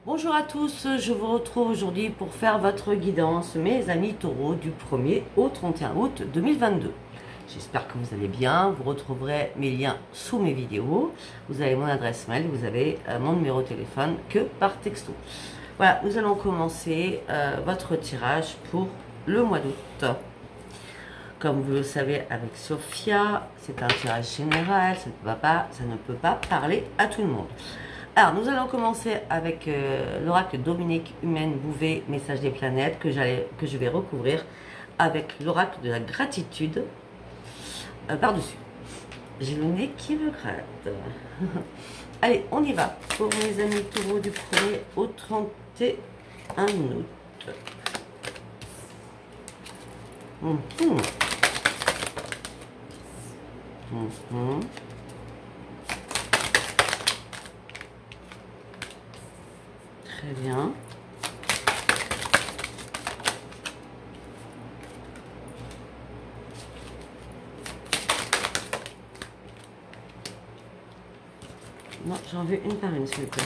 Bonjour à tous, je vous retrouve aujourd'hui pour faire votre guidance, mes amis taureaux, du 1er au 31 août 2022. J'espère que vous allez bien, vous retrouverez mes liens sous mes vidéos, vous avez mon adresse mail, vous avez mon numéro de téléphone que par texto. Voilà, nous allons commencer votre tirage pour le mois d'août. Comme vous le savez avec Sophia, c'est un tirage général, ça ne peut pas parler à tout le monde. Alors, nous allons commencer avec l'oracle Dominique Humaine Bouvet, message des planètes, que je vais recouvrir avec l'oracle de la gratitude par-dessus. J'ai le nez qui me gratte. Allez, on y va pour mes amis taureaux du 1er au 31 août. Très bien. Non, j'en veux une par une, s'il vous plaît.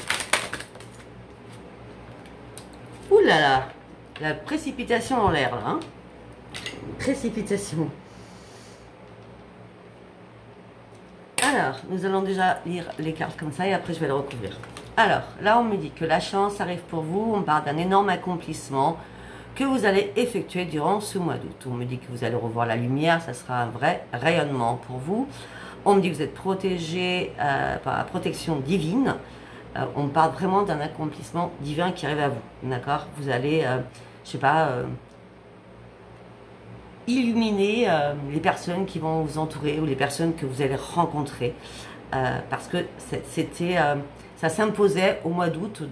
Ouh là là, la précipitation en l'air, là. Hein, précipitation. Alors, nous allons déjà lire les cartes comme ça et après je vais le recouvrir. Alors, là on me dit que la chance arrive pour vous, on parle d'un énorme accomplissement que vous allez effectuer durant ce mois d'août. On me dit que vous allez revoir la lumière, ça sera un vrai rayonnement pour vous. On me dit que vous êtes protégé par la protection divine. On parle vraiment d'un accomplissement divin qui arrive à vous, d'accord? Vous allez, je sais pas, illuminer les personnes qui vont vous entourer ou les personnes que vous allez rencontrer parce que ça s'imposait au mois d'août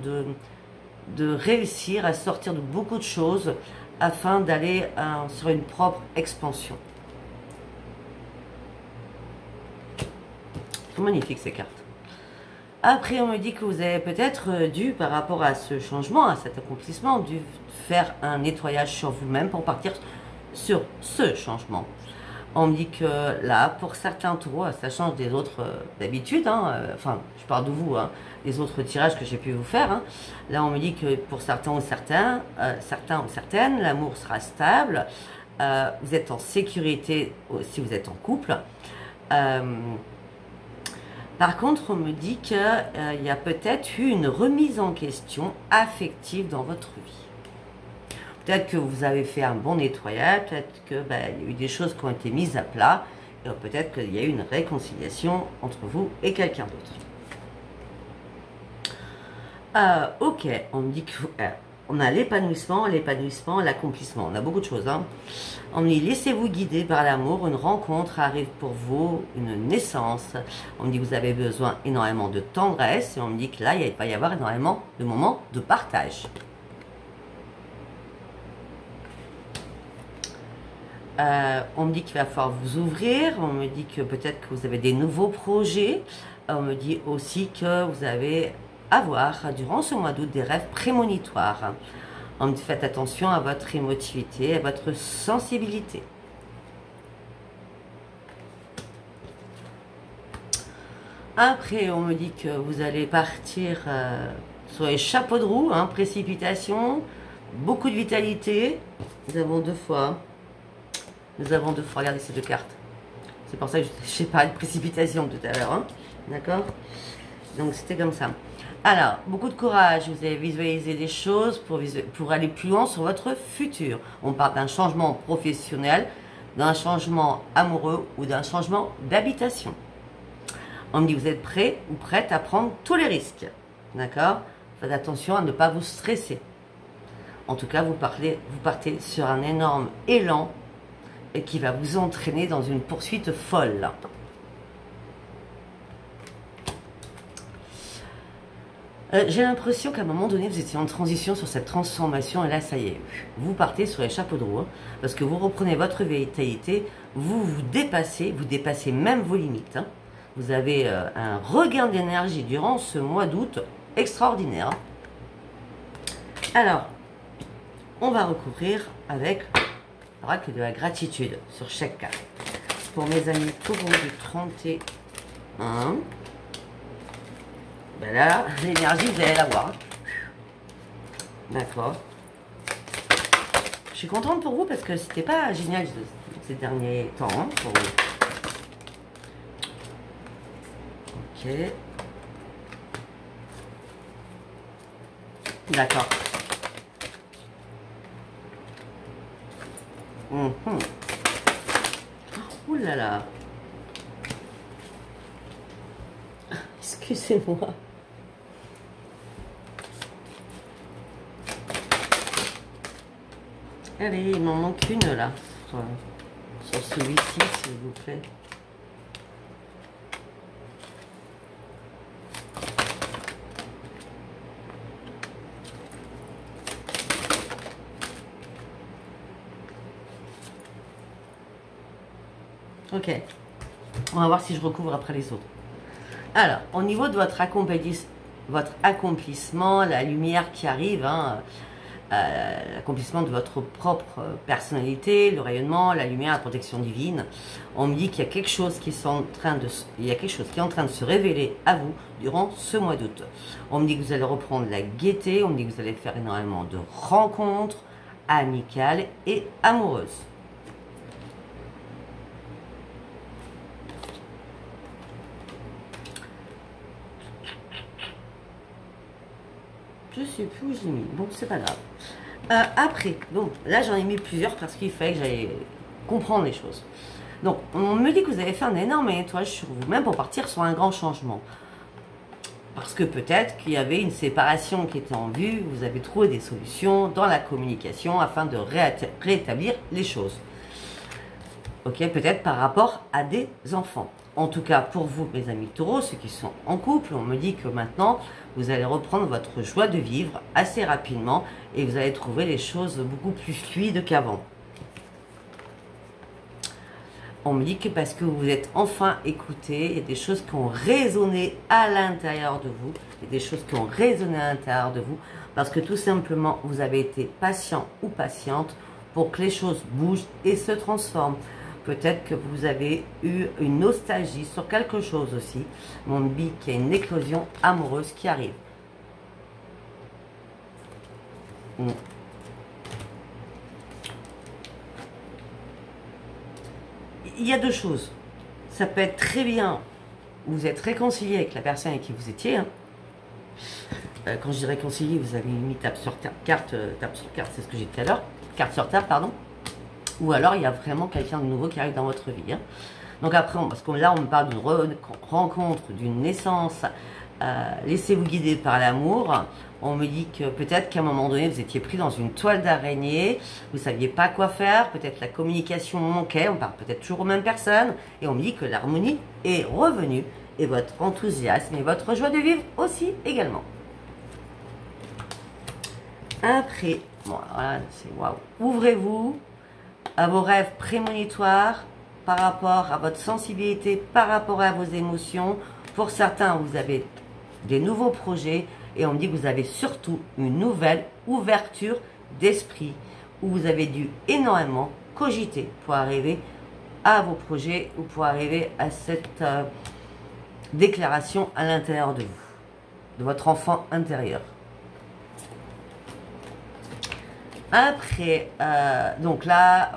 de réussir à sortir de beaucoup de choses afin d'aller sur une propre expansion. C'est magnifique ces cartes. Après on me dit que vous avez peut-être dû, par rapport à ce changement, à cet accomplissement, dû faire un nettoyage sur vous-même pour partir sur ce changement. On me dit que là, pour certains taureaux, ça change des autres d'habitude, hein, enfin, je parle de vous, hein, des autres tirages que j'ai pu vous faire. Hein. Là, on me dit que pour certains ou certaines, l'amour sera stable, vous êtes en sécurité si vous êtes en couple. Par contre, on me dit qu'il y a peut-être eu une remise en question affective dans votre vie. Peut-être que vous avez fait un bon nettoyage, peut-être qu'il y a eu des choses qui ont été mises à plat, et peut-être qu'il y a eu une réconciliation entre vous et quelqu'un d'autre. Ok, on me dit qu'on a l'épanouissement, l'accomplissement, on a beaucoup de choses. Hein. On me dit laissez-vous guider par l'amour, une rencontre arrive pour vous, une naissance. On me dit que vous avez besoin énormément de tendresse, et on me dit que là, il va y avoir énormément de moments de partage. On me dit qu'il va falloir vous ouvrir, on me dit que peut-être que vous avez des nouveaux projets, on me dit aussi que vous allez avoir durant ce mois d'août des rêves prémonitoires. On me dit faites attention à votre émotivité, à votre sensibilité. Après on me dit que vous allez partir sur les chapeaux de roue, hein, précipitation, beaucoup de vitalité. Nous avons deux fois. Nous avons deux fois, regardez ces deux cartes. C'est pour ça que j'ai parlé de précipitation tout à l'heure. Hein. D'accord? Donc c'était comme ça. Alors, beaucoup de courage. Vous avez visualisé des choses pour aller plus loin sur votre futur. On parle d'un changement professionnel, d'un changement amoureux ou d'un changement d'habitation. On me dit que vous êtes prêt ou prête à prendre tous les risques. D'accord? Faites attention à ne pas vous stresser. En tout cas, vous partez sur un énorme élan et qui va vous entraîner dans une poursuite folle. J'ai l'impression qu'à un moment donné, vous étiez en transition sur cette transformation et là, ça y est, vous partez sur les chapeaux de roue, hein, parce que vous reprenez votre vitalité, vous dépassez même vos limites. Hein. Vous avez un regain d'énergie durant ce mois d'août extraordinaire. Alors, on va recouvrir avec l'oracle de la gratitude sur chaque carte. Pour mes amis taureaux du 31, ben là, l'énergie, vous allez la voir. D'accord. Je suis contente pour vous parce que c'était pas génial ces derniers temps hein, pour vous. Ok. D'accord. Ouh là là. Excusez-moi. Allez, il m'en manque une là. Sur celui-ci, s'il vous plaît. Ok. On va voir si je recouvre après les autres. Alors, au niveau de votre accomplissement, la lumière qui arrive, hein, l'accomplissement de votre propre personnalité, le rayonnement, la lumière, la protection divine, on me dit qu'il y a quelque chose qui est en train de se révéler à vous durant ce mois d'août. On me dit que vous allez reprendre la gaieté, on me dit que vous allez faire énormément de rencontres amicales et amoureuses. Je sais plus où j'ai mis. Bon, c'est pas grave. Après, donc là j'en ai mis plusieurs parce qu'il fallait que j'aille comprendre les choses. Donc, on me dit que vous avez fait un énorme nettoyage sur vous-même pour partir sur un grand changement. Parce que peut-être qu'il y avait une séparation qui était en vue, vous avez trouvé des solutions dans la communication afin de rétablir les choses. Ok, peut-être par rapport à des enfants. En tout cas, pour vous, mes amis taureaux, ceux qui sont en couple, on me dit que maintenant, vous allez reprendre votre joie de vivre assez rapidement et vous allez trouver les choses beaucoup plus fluides qu'avant. On me dit que parce que vous êtes enfin écouté, il y a des choses qui ont résonné à l'intérieur de vous, il y a des choses qui ont résonné à l'intérieur de vous, parce que tout simplement, vous avez été patient ou patiente pour que les choses bougent et se transforment. Peut-être que vous avez eu une nostalgie sur quelque chose aussi. On me dit qu'il y a une éclosion amoureuse qui arrive. Il y a deux choses. Ça peut être très bien, vous êtes réconcilié avec la personne avec qui vous étiez. Hein. Quand je dis réconcilié, vous avez mis tape sur carte, c'est ce que j'ai dit tout à l'heure. Carte sur table, pardon. Ou alors, il y a vraiment quelqu'un de nouveau qui arrive dans votre vie. Hein. Donc après, parce que là, on me parle d'une rencontre, d'une naissance. Laissez-vous guider par l'amour. On me dit que peut-être qu'à un moment donné, vous étiez pris dans une toile d'araignée. Vous ne saviez pas quoi faire. Peut-être la communication manquait. On parle peut-être toujours aux mêmes personnes. Et on me dit que l'harmonie est revenue. Et votre enthousiasme et votre joie de vivre aussi également. Après, bon, voilà, c'est waouh. Ouvrez-vous à vos rêves prémonitoires par rapport à votre sensibilité, par rapport à vos émotions. Pour certains, vous avez des nouveaux projets et on me dit que vous avez surtout une nouvelle ouverture d'esprit où vous avez dû énormément cogiter pour arriver à vos projets ou pour arriver à cette déclaration à l'intérieur de vous, de votre enfant intérieur. Après, donc là,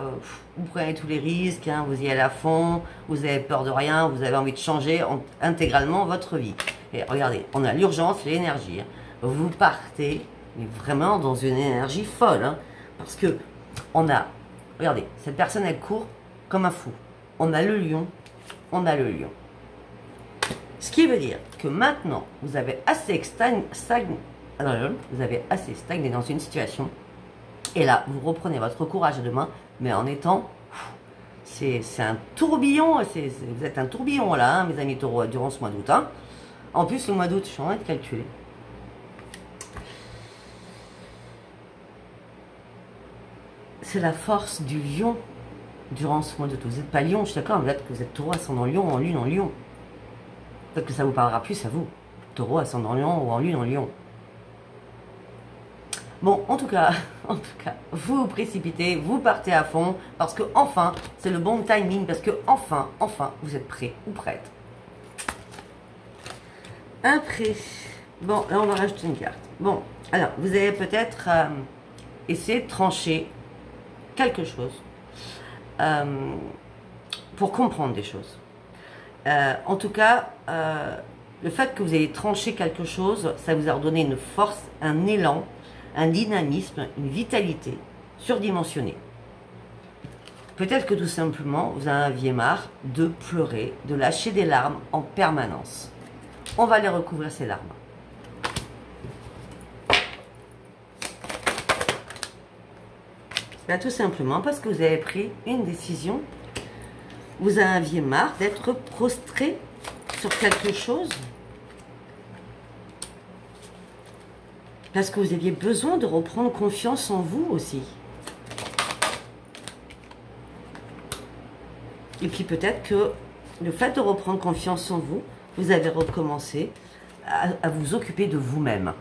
vous prenez tous les risques, hein, vous y allez à fond, vous avez peur de rien, vous avez envie de changer intégralement votre vie. Et regardez, on a l'urgence, l'énergie. Hein. Vous partez, mais vraiment dans une énergie folle. Hein, parce que on a, regardez, cette personne elle court comme un fou. On a le lion, on a le lion. Ce qui veut dire que maintenant, vous avez assez stagné dans une situation. Et là, vous reprenez votre courage à deux mains, mais en étant... C'est un tourbillon, vous êtes un tourbillon là, hein, mes amis taureaux, durant ce mois d'août. Hein. En plus, le mois d'août, je suis en train de calculer. C'est la force du lion durant ce mois d'août. Vous n'êtes pas lion, je suis d'accord, mais peut-être que vous êtes taureau, ascendant lion, en lune, en lion. Peut-être que ça vous parlera plus à vous. Taureau, ascendant lion ou en lune, en lion. Bon, en tout cas, vous vous précipitez, vous partez à fond, parce que enfin, c'est le bon timing, parce que enfin, vous êtes prêt ou prête. Après, Bon, là, on va rajouter une carte. Bon, alors, vous allez peut-être essayer de trancher quelque chose pour comprendre des choses. En tout cas, le fait que vous ayez tranché quelque chose, ça vous a redonné une force, un élan, un dynamisme, une vitalité surdimensionnée. Peut-être que tout simplement, vous en aviez marre de pleurer, de lâcher des larmes en permanence. On va les recouvrir, ces larmes. Là, tout simplement parce que vous avez pris une décision. Vous en aviez marre d'être prostré sur quelque chose. Parce que vous aviez besoin de reprendre confiance en vous aussi. Et puis peut-être que le fait de reprendre confiance en vous, vous avez recommencé à vous occuper de vous-même.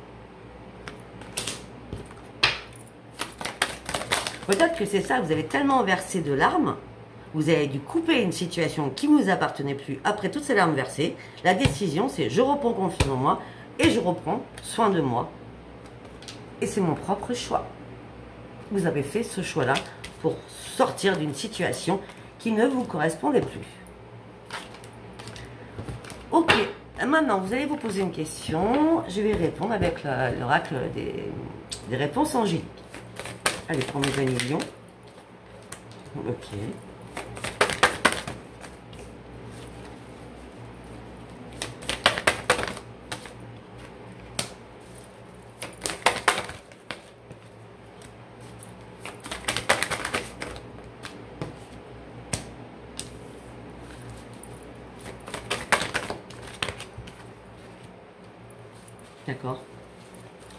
Peut-être que c'est ça, vous avez tellement versé de larmes, vous avez dû couper une situation qui ne vous appartenait plus après toutes ces larmes versées. La décision, c'est je reprends confiance en moi et je reprends soin de moi. Et c'est mon propre choix. Vous avez fait ce choix-là pour sortir d'une situation qui ne vous correspondait plus. Ok, maintenant vous allez vous poser une question. Je vais répondre avec l'oracle des réponses angéliques. Allez, pour mes amis Lion. Ok. D'accord.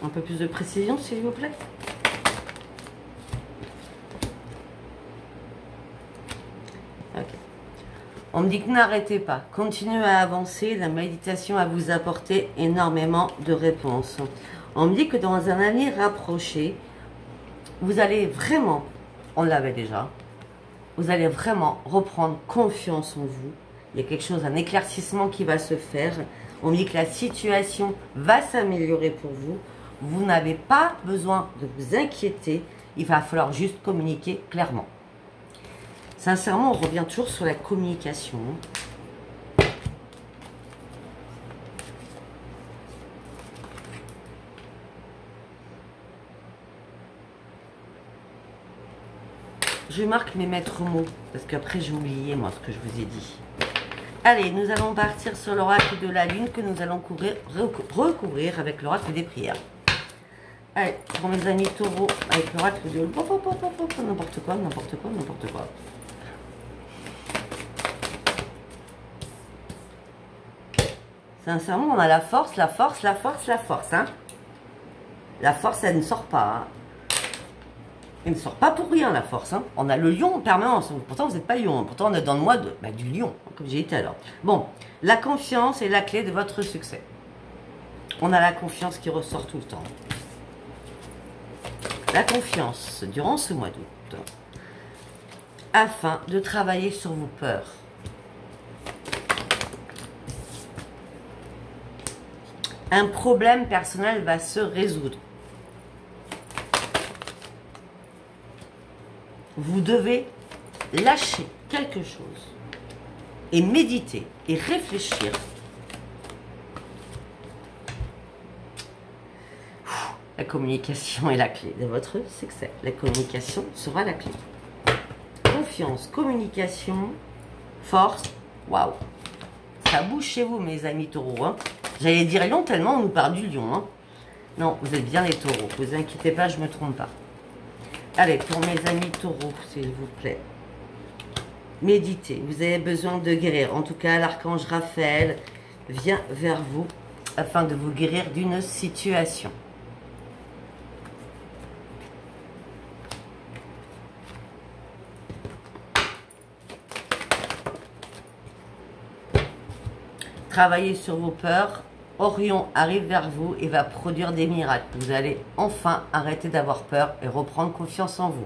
Un peu plus de précision, s'il vous plaît. Ok. On me dit que n'arrêtez pas. Continuez à avancer. La méditation va vous apporter énormément de réponses. On me dit que dans un avenir rapproché, vous allez vraiment, on l'avait déjà, vous allez vraiment reprendre confiance en vous. Il y a quelque chose, un éclaircissement qui va se faire. On me dit que la situation va s'améliorer pour vous. Vous n'avez pas besoin de vous inquiéter. Il va falloir juste communiquer clairement. Sincèrement, on revient toujours sur la communication. Je marque mes maîtres mots, parce qu'après j'ai oublié moi ce que je vous ai dit. Allez, nous allons partir sur l'oracle de la lune que nous allons recouvrir avec l'oracle des prières. Allez, pour mes amis taureaux, avec l'oracle de... N'importe quoi, n'importe quoi, n'importe quoi. Sincèrement, on a la force, la force, la force, la force. Hein. La force, elle ne sort pas. Hein. Elle ne sort pas pour rien, la force. Hein. On a le lion en permanence. Pourtant, vous n'êtes pas lion. Hein. Pourtant, on est dans le mois du lion, comme j'ai dit alors. Bon, la confiance est la clé de votre succès. On a la confiance qui ressort tout le temps. La confiance durant ce mois d'août. Afin de travailler sur vos peurs. Un problème personnel va se résoudre. Vous devez lâcher quelque chose et méditer et réfléchir. La communication est la clé de votre succès. La communication sera la clé. Confiance, communication, force. Waouh! Ça bouge chez vous, mes amis taureaux. Hein. J'allais dire lion tellement on nous parle du lion. Hein. Non, vous êtes bien les taureaux. Ne vous inquiétez pas, je ne me trompe pas. Allez, pour mes amis taureaux, s'il vous plaît. Méditez. Vous avez besoin de guérir. En tout cas, l'archange Raphaël vient vers vous afin de vous guérir d'une situation. Travaillez sur vos peurs. Orion arrive vers vous et va produire des miracles. Vous allez enfin arrêter d'avoir peur et reprendre confiance en vous.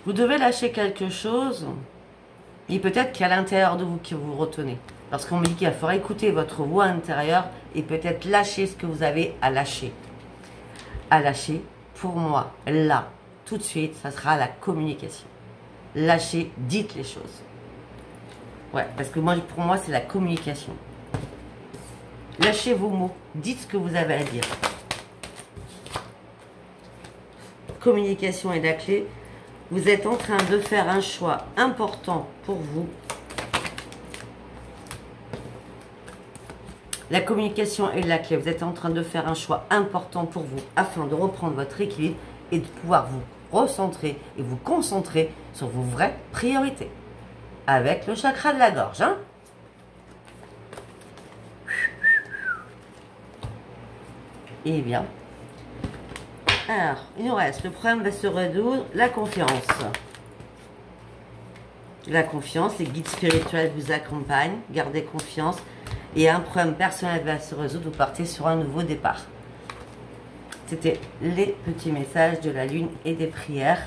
Vous devez lâcher quelque chose. Et peut-être qu'à l'intérieur de vous que vous retenez. Parce qu'on me dit qu'il faudra écouter votre voix intérieure et peut-être lâcher ce que vous avez à lâcher. À lâcher, pour moi, là, tout de suite, ça sera la communication. Lâchez, dites les choses. Ouais, parce que moi, pour moi, c'est la communication. Lâchez vos mots, dites ce que vous avez à dire. Communication est la clé. Vous êtes en train de faire un choix important pour vous. La communication est la clé. Vous êtes en train de faire un choix important pour vous afin de reprendre votre équilibre et de pouvoir vous recentrer et vous concentrer sur vos vraies priorités. Avec le chakra de la gorge. Hein? Et bien. Alors, il nous reste, le problème va se résoudre, la confiance. La confiance, les guides spirituels vous accompagnent, gardez confiance. Et un problème personnel va se résoudre, vous partez sur un nouveau départ. C'était les petits messages de la lune et des prières.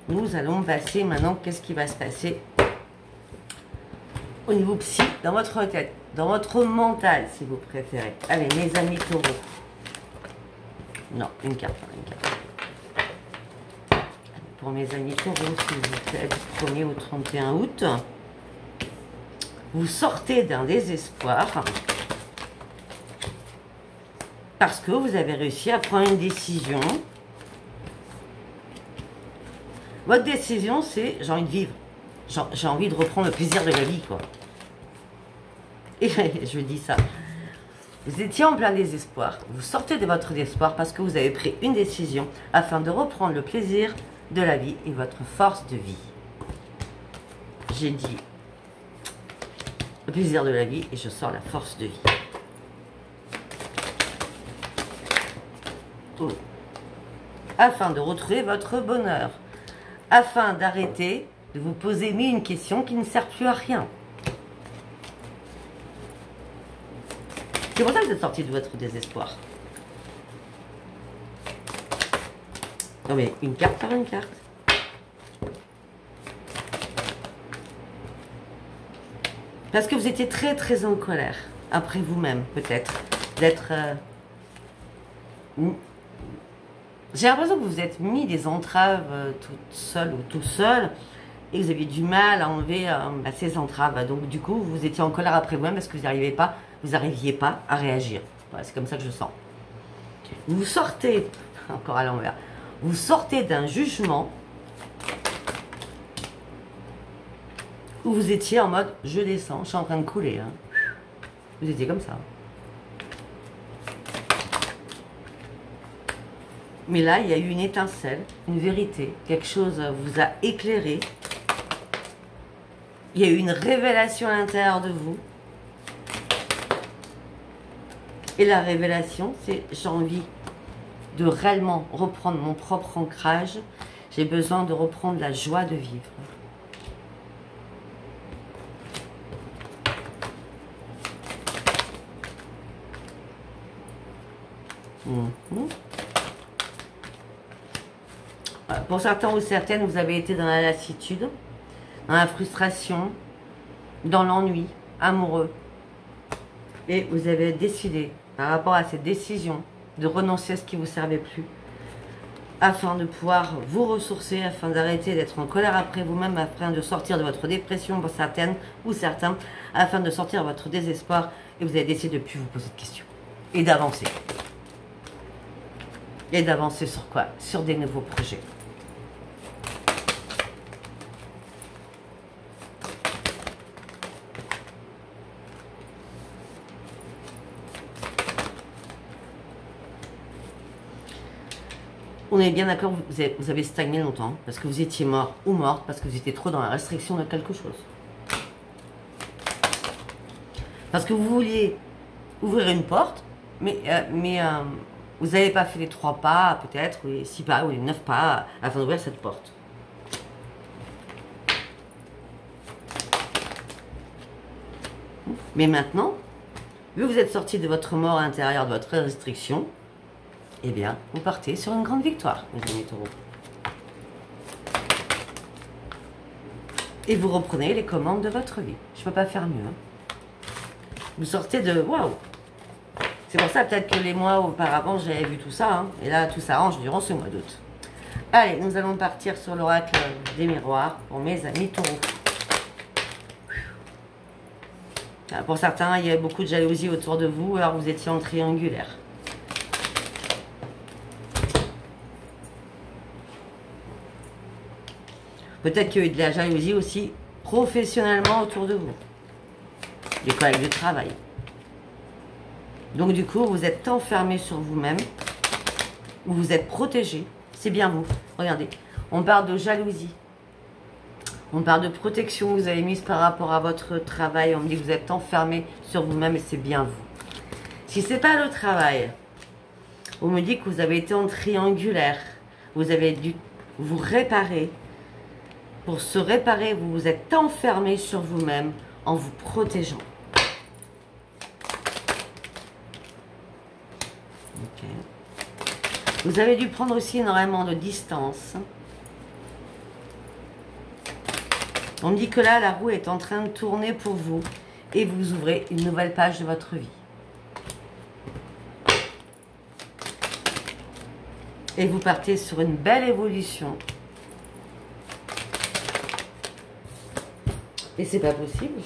Nous allons passer maintenant, qu'est-ce qui va se passer au niveau psy, dans votre tête, dans votre mental, si vous préférez. Allez, mes amis taureaux. Non, une carte, une carte. Pour mes amis taureaux, s'il vous plaît, du 1er au 31 août. Vous sortez d'un désespoir parce que vous avez réussi à prendre une décision. Votre décision, c'est j'ai envie de vivre. J'ai envie de reprendre le plaisir de la vie, quoi. Et je dis ça. Vous étiez en plein désespoir. Vous sortez de votre désespoir parce que vous avez pris une décision afin de reprendre le plaisir de la vie et votre force de vie. J'ai dit le plaisir de la vie et je sors la force de vie. Oh. Afin de retrouver votre bonheur. Afin d'arrêter de vous poser mille une question qui ne sert plus à rien. C'est pour ça que vous êtes sorti de votre désespoir. Non mais une carte par une carte. Parce que vous étiez très très en colère. Après vous-même peut-être. D'être... J'ai l'impression que vous vous êtes mis des entraves toute seule ou tout seul. Et vous aviez du mal à enlever ces entraves. Donc du coup vous étiez en colère après vous-même parce que vous n'arriviez pas à réagir. Voilà, c'est comme ça que je sens. Vous sortez, encore à l'envers, vous sortez d'un jugement où vous étiez en mode je descends, je suis en train de couler. Hein. Vous étiez comme ça. Mais là, il y a eu une étincelle, une vérité, quelque chose vous a éclairé. Il y a eu une révélation à l'intérieur de vous. Et la révélation, c'est j'ai envie de réellement reprendre mon propre ancrage. J'ai besoin de reprendre la joie de vivre. Pour certains ou certaines, vous avez été dans la lassitude, dans la frustration, dans l'ennui amoureux. Et vous avez décidé, par rapport à cette décision, de renoncer à ce qui ne vous servait plus, afin de pouvoir vous ressourcer, afin d'arrêter d'être en colère après vous-même, afin de sortir de votre dépression pour certaines ou certains, afin de sortir de votre désespoir, et vous avez décidé de ne plus vous poser de questions. Et d'avancer. Et d'avancer sur quoi? Sur des nouveaux projets. On est bien d'accord, vous avez stagné longtemps, parce que vous étiez mort ou morte, parce que vous étiez trop dans la restriction de quelque chose. Parce que vous vouliez ouvrir une porte, mais vous n'avez pas fait les 3 pas, peut-être, ou les 6 pas, ou les 9 pas, afin d'ouvrir cette porte. Mais maintenant, vu que vous êtes sorti de votre mort intérieure, de votre restriction, eh bien, vous partez sur une grande victoire, mes amis taureaux. Et vous reprenez les commandes de votre vie. Je ne peux pas faire mieux. Hein. Vous sortez de... Waouh! C'est pour ça peut-être que les mois auparavant, j'avais vu tout ça. Hein. Et là, tout s'arrange durant ce mois d'août. Allez, nous allons partir sur l'oracle des miroirs pour mes amis taureaux. Pour certains, il y a beaucoup de jalousie autour de vous, alors vous étiez en triangulaire. Peut-être qu'il y a eu de la jalousie aussi professionnellement autour de vous. Des collègues de travail. Donc du coup, vous êtes enfermé sur vous-même, ou vous êtes protégé. C'est bien vous. Regardez, on parle de jalousie. On parle de protection que vous avez mise par rapport à votre travail. On me dit que vous êtes enfermé sur vous-même et c'est bien vous. Si ce n'est pas le travail, on me dit que vous avez été en triangulaire. Vous avez dû vous réparer. Pour se réparer, vous vous êtes enfermé sur vous-même en vous protégeant. Ok. Vous avez dû prendre aussi énormément de distance. On me dit que là, la roue est en train de tourner pour vous et vous ouvrez une nouvelle page de votre vie. Et vous partez sur une belle évolution. Et c'est pas possible.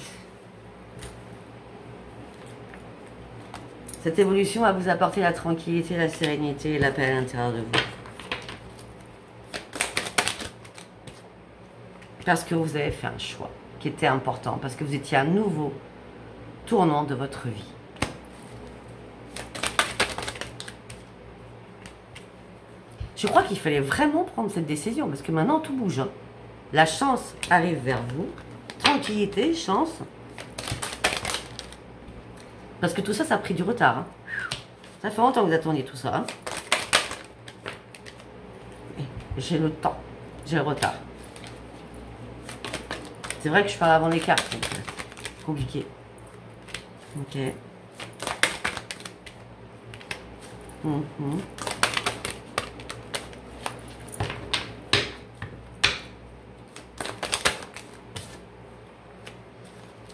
Cette évolution va vous apporter la tranquillité, la sérénité et la paix à l'intérieur de vous. Parce que vous avez fait un choix qui était important, parce que vous étiez à un nouveau tournant de votre vie. Je crois qu'il fallait vraiment prendre cette décision, parce que maintenant tout bouge. Hein. La chance arrive vers vous. Tranquillité, chance. Parce que tout ça, ça a pris du retard. Hein. Ça fait longtemps que vous attendiez tout ça. Hein. J'ai le temps. J'ai le retard. C'est vrai que je parle avant les cartes. C'est compliqué. Ok.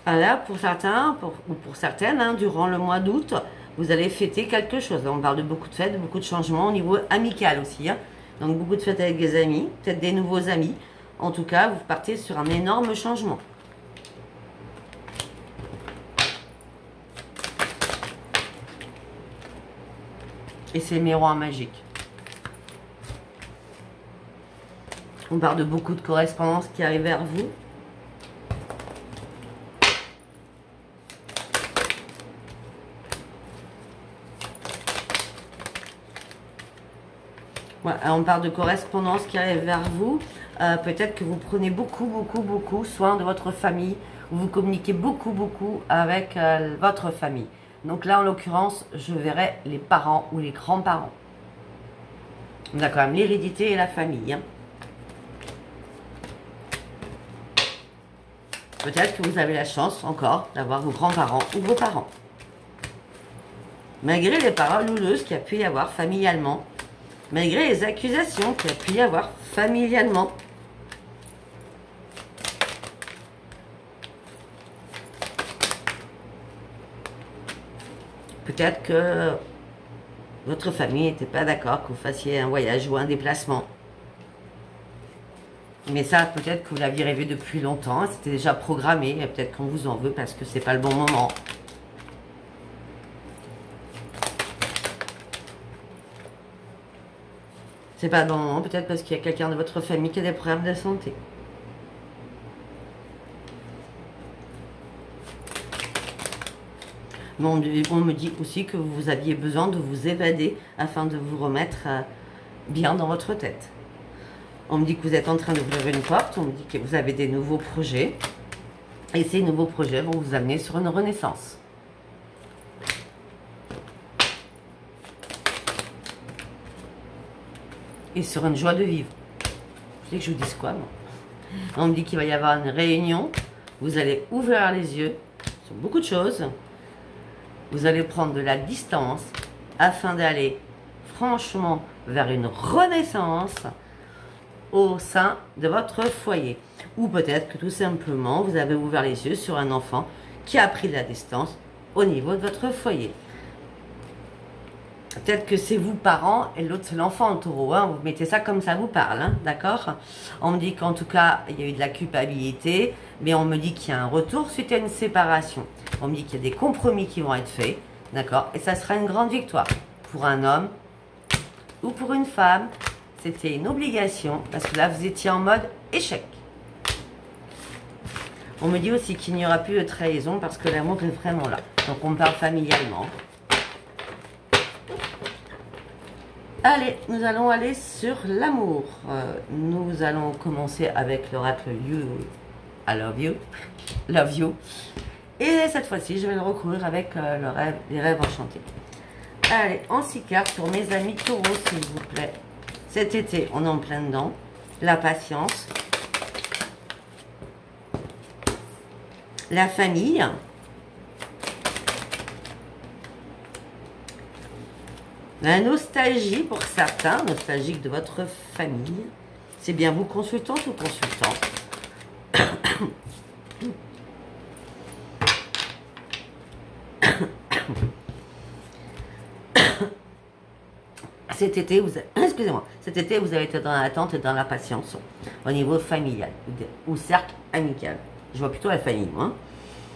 Ah là, pour certains, ou pour certaines, hein, durant le mois d'août, vous allez fêter quelque chose. On parle de beaucoup de fêtes, beaucoup de changements au niveau amical aussi. Hein. Donc beaucoup de fêtes avec des amis, peut-être des nouveaux amis. En tout cas, vous partez sur un énorme changement. Et c'est le miroir magique. On parle de beaucoup de correspondances qui arrivent vers vous. Ouais, on parle de correspondance qui arrive vers vous. Peut-être que vous prenez beaucoup soin de votre famille. Ou vous communiquez beaucoup avec votre famille. Donc là, en l'occurrence, je verrai les parents ou les grands-parents. On a quand même l'hérédité et la famille. Hein. Peut-être que vous avez la chance encore d'avoir vos grands-parents ou vos parents. Malgré les paroles houleuses qu'il y a pu y avoir familialement. Malgré les accusations qu'il y a pu y avoir familialement. Peut-être que votre famille n'était pas d'accord que vous fassiez un voyage ou un déplacement. Mais ça, peut-être que vous l'aviez rêvé depuis longtemps. C'était déjà programmé. Et peut-être qu'on vous en veut parce que c'est pas le bon moment. C'est pas le bon moment. Peut-être parce qu'il y a quelqu'un de votre famille qui a des problèmes de santé. Mais on me dit aussi que vous aviez besoin de vous évader afin de vous remettre bien dans votre tête. On me dit que vous êtes en train d'ouvrir une porte. On me dit que vous avez des nouveaux projets. Et ces nouveaux projets vont vous amener sur une renaissance. Et sur une joie de vivre. Vous voulez que je vous dise quoi, moi? On me dit qu'il va y avoir une réunion. Vous allez ouvrir les yeux sur beaucoup de choses. Vous allez prendre de la distance afin d'aller franchement vers une renaissance au sein de votre foyer. Ou peut-être que tout simplement, vous avez ouvert les yeux sur un enfant qui a pris de la distance au niveau de votre foyer. Peut-être que c'est vous, parents, et l'autre, c'est l'enfant en taureau. Hein. Vous mettez ça comme ça vous parle, hein, d'accord? On me dit qu'en tout cas, il y a eu de la culpabilité, mais on me dit qu'il y a un retour suite à une séparation. On me dit qu'il y a des compromis qui vont être faits, d'accord? Et ça sera une grande victoire pour un homme ou pour une femme. C'était une obligation, parce que là, vous étiez en mode échec. On me dit aussi qu'il n'y aura plus de trahison, parce que l'amour est vraiment là. Donc, on parle familialement. Allez, nous allons aller sur l'amour. Nous allons commencer avec l'oracle You, I love you, love you. Et cette fois-ci, je vais le recouvrir avec les rêves enchantés. Allez, en 6 cartes pour mes amis taureaux, s'il vous plaît. Cet été, on est en plein dedans. La patience. La famille. La nostalgie pour certains, nostalgique de votre famille. C'est bien vous, consultante ou consultant? Cet été, excusez-moi, cet été, vous avez été dans l'attente et dans la patience au niveau familial ou cercle amical. Je vois plutôt la famille, moi.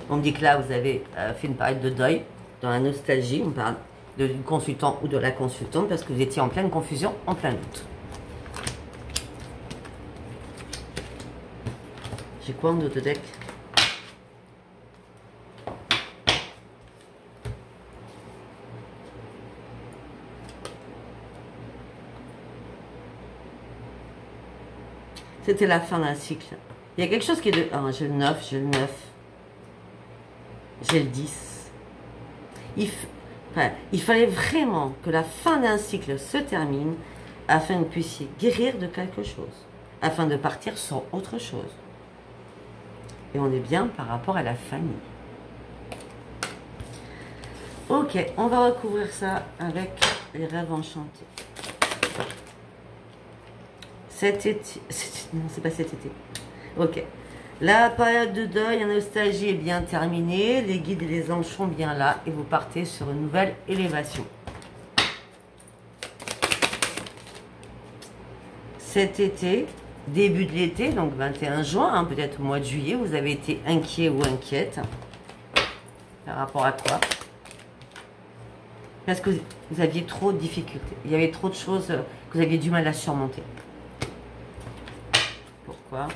On me dit que là, vous avez fait une période de deuil, dans la nostalgie. On parle du consultant ou de la consultante parce que vous étiez en pleine confusion, en plein doute. J'ai quoi en dos de deck? C'était la fin d'un cycle. Il y a quelque chose qui est de... Oh, j'ai le 9, j'ai le 9. J'ai le 10. Il fallait vraiment que la fin d'un cycle se termine afin que vous puissiez guérir de quelque chose. Afin de partir sur autre chose. Et on est bien par rapport à la famille. Ok, on va recouvrir ça avec les rêves enchantés. Cet été... Non, c'est pas cet été. Ok. La période de deuil, la nostalgie est bien terminée. Les guides et les anges sont bien là. Et vous partez sur une nouvelle élévation. Cet été, début de l'été, donc 21 juin, hein, peut-être au mois de juillet, vous avez été inquiet ou inquiète. Par rapport à quoi? Parce que vous aviez trop de difficultés. Il y avait trop de choses que vous aviez du mal à surmonter. Pourquoi?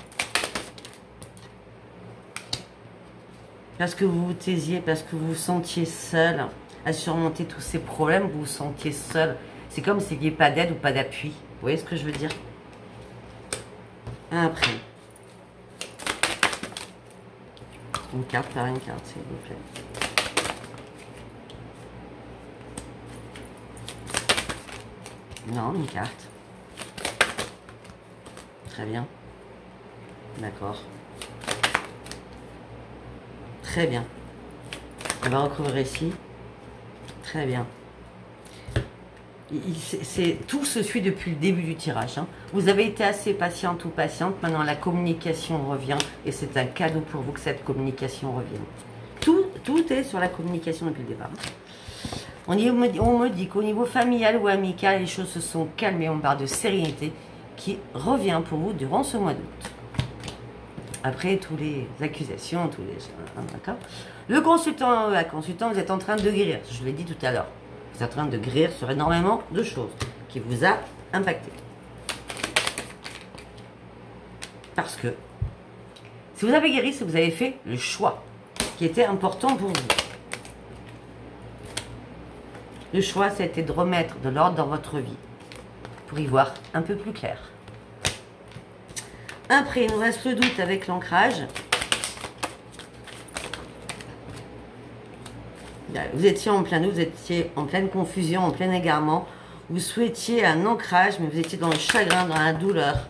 Parce que vous vous taisiez, parce que vous vous sentiez seul à surmonter tous ces problèmes, vous vous sentiez seul. C'est comme s'il n'y avait pas d'aide ou pas d'appui. Vous voyez ce que je veux dire? Après. Une carte par une carte, s'il vous plaît. Non, une carte. Très bien. D'accord. Très bien. On va recouvrir ici. Très bien. Tout se suit depuis le début du tirage. Hein. Vous avez été assez patiente ou patiente. Maintenant, la communication revient. Et c'est un cadeau pour vous que cette communication revienne. Tout est sur la communication depuis le départ. On me dit qu'au niveau familial ou amical, les choses se sont calmées. On parle de sérénité qui revient pour vous durant ce mois d'août. Après toutes les accusations, tous les... D'accord. Le consultant, la consultante, vous êtes en train de guérir. Je l'ai dit tout à l'heure. Vous êtes en train de guérir sur énormément de choses qui vous a impacté. Parce que si vous avez guéri, c'est que vous avez fait le choix qui était important pour vous. Le choix, c'était de remettre de l'ordre dans votre vie pour y voir un peu plus clair. Après, il nous reste le doute avec l'ancrage. Vous étiez en plein doute, vous étiez en pleine confusion, en plein égarement. Vous souhaitiez un ancrage, mais vous étiez dans le chagrin, dans la douleur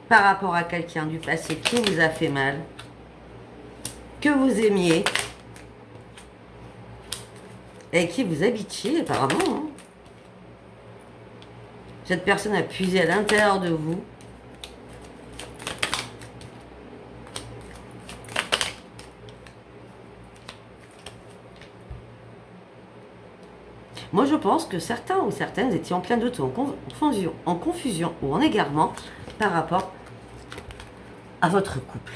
par rapport à quelqu'un du passé qui vous a fait mal, que vous aimiez et qui vous habitiez apparemment. Hein. Cette personne a puisé à l'intérieur de vous Moi, je pense que certains ou certaines étaient en plein doute, en confusion ou en égarement par rapport à votre couple.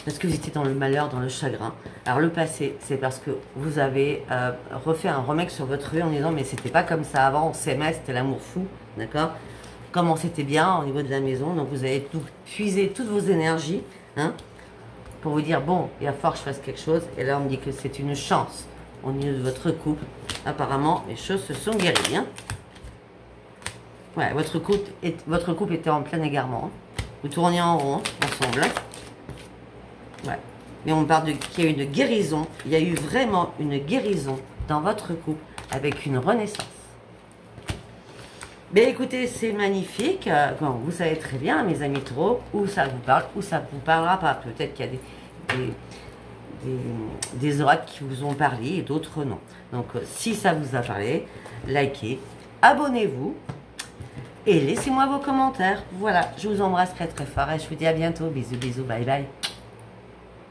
Parce que vous étiez dans le malheur, dans le chagrin. Alors le passé, c'est parce que vous avez refait un remake sur votre vie en disant mais c'était pas comme ça avant, on s'aimait, c'était l'amour fou, d'accord? Comment c'était bien au niveau de la maison, donc vous avez tout puisé toutes vos énergies, hein, pour vous dire bon, il va falloir que je fasse quelque chose. Et là on me dit que c'est une chance au niveau de votre couple. Apparemment les choses se sont guéries, hein. Ouais, votre couple était en plein égarement, hein. Vous tourniez en rond ensemble, hein. Ouais. Mais on parle qu'il y a eu une guérison. Il y a eu vraiment une guérison dans votre couple avec une renaissance. Mais écoutez, c'est magnifique. Bon, vous savez très bien, mes amis taureaux, où ça vous parle, où ça ne vous parlera pas. Peut-être qu'il y a des oracles qui vous ont parlé et d'autres non. Donc, si ça vous a parlé, likez, abonnez-vous et laissez-moi vos commentaires. Voilà, je vous embrasse très très fort et je vous dis à bientôt. Bisous, bisous, bye bye.